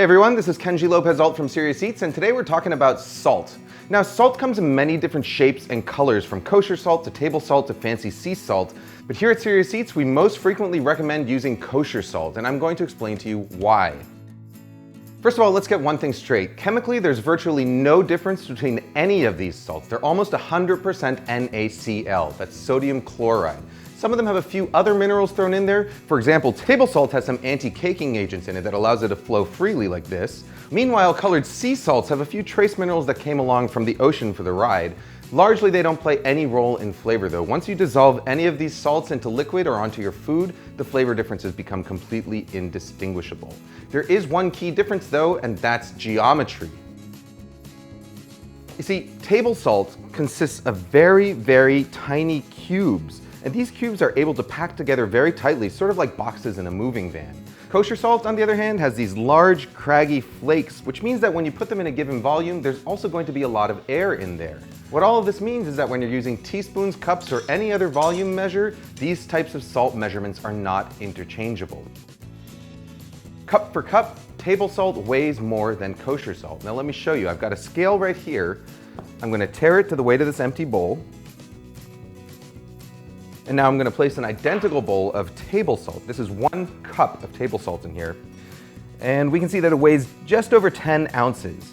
Hey everyone, this is Kenji López-Alt from Serious Eats, and today we're talking about salt. Now, salt comes in many different shapes and colors, from kosher salt to table salt to fancy sea salt. But here at Serious Eats, we most frequently recommend using kosher salt, and I'm going to explain to you why. First of all, let's get one thing straight. Chemically, there's virtually no difference between any of these salts. They're almost 100% NaCl, that's sodium chloride. Some of them have a few other minerals thrown in there. For example, table salt has some anti-caking agents in it that allows it to flow freely like this. Meanwhile, colored sea salts have a few trace minerals that came along from the ocean for the ride. Largely, they don't play any role in flavor though. Once you dissolve any of these salts into liquid or onto your food, the flavor differences become completely indistinguishable. There is one key difference though, and that's geometry. You see, table salt consists of very, very tiny cubes. And these cubes are able to pack together very tightly, sort of like boxes in a moving van. Kosher salt, on the other hand, has these large, craggy flakes, which means that when you put them in a given volume, there's also going to be a lot of air in there. What all of this means is that when you're using teaspoons, cups, or any other volume measure, these types of salt measurements are not interchangeable. Cup for cup, table salt weighs more than kosher salt. Now let me show you. I've got a scale right here. I'm going to tare it to the weight of this empty bowl. And now I'm going to place an identical bowl of table salt. This is 1 cup of table salt in here. And we can see that it weighs just over 10 ounces.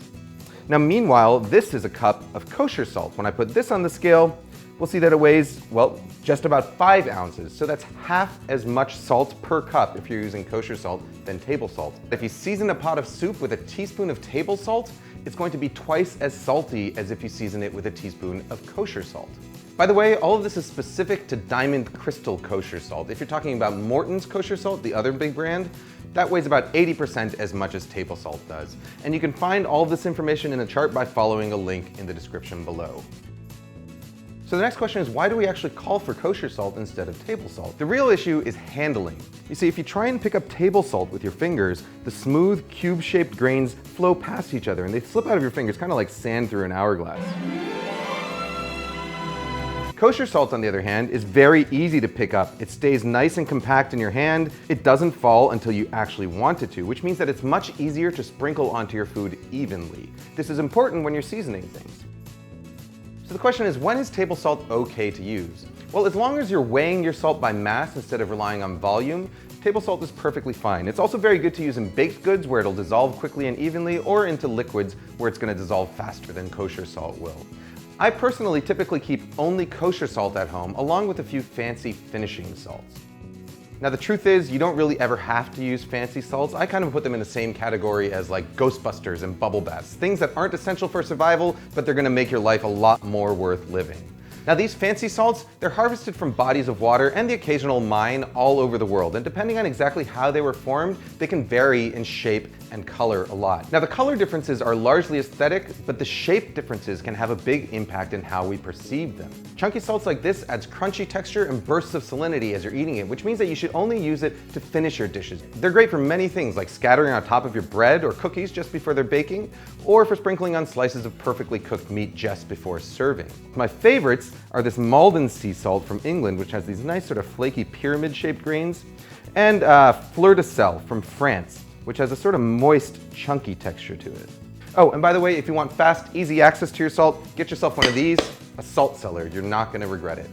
Now meanwhile, this is a cup of kosher salt. When I put this on the scale, we'll see that it weighs, well, just about 5 ounces. So that's half as much salt per cup if you're using kosher salt than table salt. If you season a pot of soup with a teaspoon of table salt, it's going to be twice as salty as if you season it with a teaspoon of kosher salt. By the way, all of this is specific to Diamond Crystal kosher salt. If you're talking about Morton's kosher salt, the other big brand, that weighs about 80% as much as table salt does. And you can find all of this information in a chart by following a link in the description below. So the next question is, why do we actually call for kosher salt instead of table salt? The real issue is handling. You see, if you try and pick up table salt with your fingers, the smooth, cube-shaped grains flow past each other and they slip out of your fingers, kind of like sand through an hourglass. Kosher salt, on the other hand, is very easy to pick up. It stays nice and compact in your hand. It doesn't fall until you actually want it to, which means that it's much easier to sprinkle onto your food evenly. This is important when you're seasoning things. So the question is, when is table salt okay to use? Well, as long as you're weighing your salt by mass instead of relying on volume, table salt is perfectly fine. It's also very good to use in baked goods where it'll dissolve quickly and evenly, or into liquids where it's going to dissolve faster than kosher salt will. I personally typically keep only kosher salt at home, along with a few fancy finishing salts. Now the truth is, you don't really ever have to use fancy salts. I kind of put them in the same category as like Ghostbusters and bubble baths. Things that aren't essential for survival, but they're gonna make your life a lot more worth living. Now these fancy salts, they're harvested from bodies of water and the occasional mine all over the world. And depending on exactly how they were formed, they can vary in shape and color a lot. Now the color differences are largely aesthetic, but the shape differences can have a big impact in how we perceive them. Chunky salts like this adds crunchy texture and bursts of salinity as you're eating it, which means that you should only use it to finish your dishes. They're great for many things, like scattering on top of your bread or cookies just before they're baking, or for sprinkling on slices of perfectly cooked meat just before serving. My favorites are this Malden sea salt from England, which has these nice sort of flaky pyramid-shaped grains, and Fleur de Sel from France, which has a sort of moist, chunky texture to it. Oh, and by the way, if you want fast, easy access to your salt, get yourself one of these, a salt cellar. You're not going to regret it.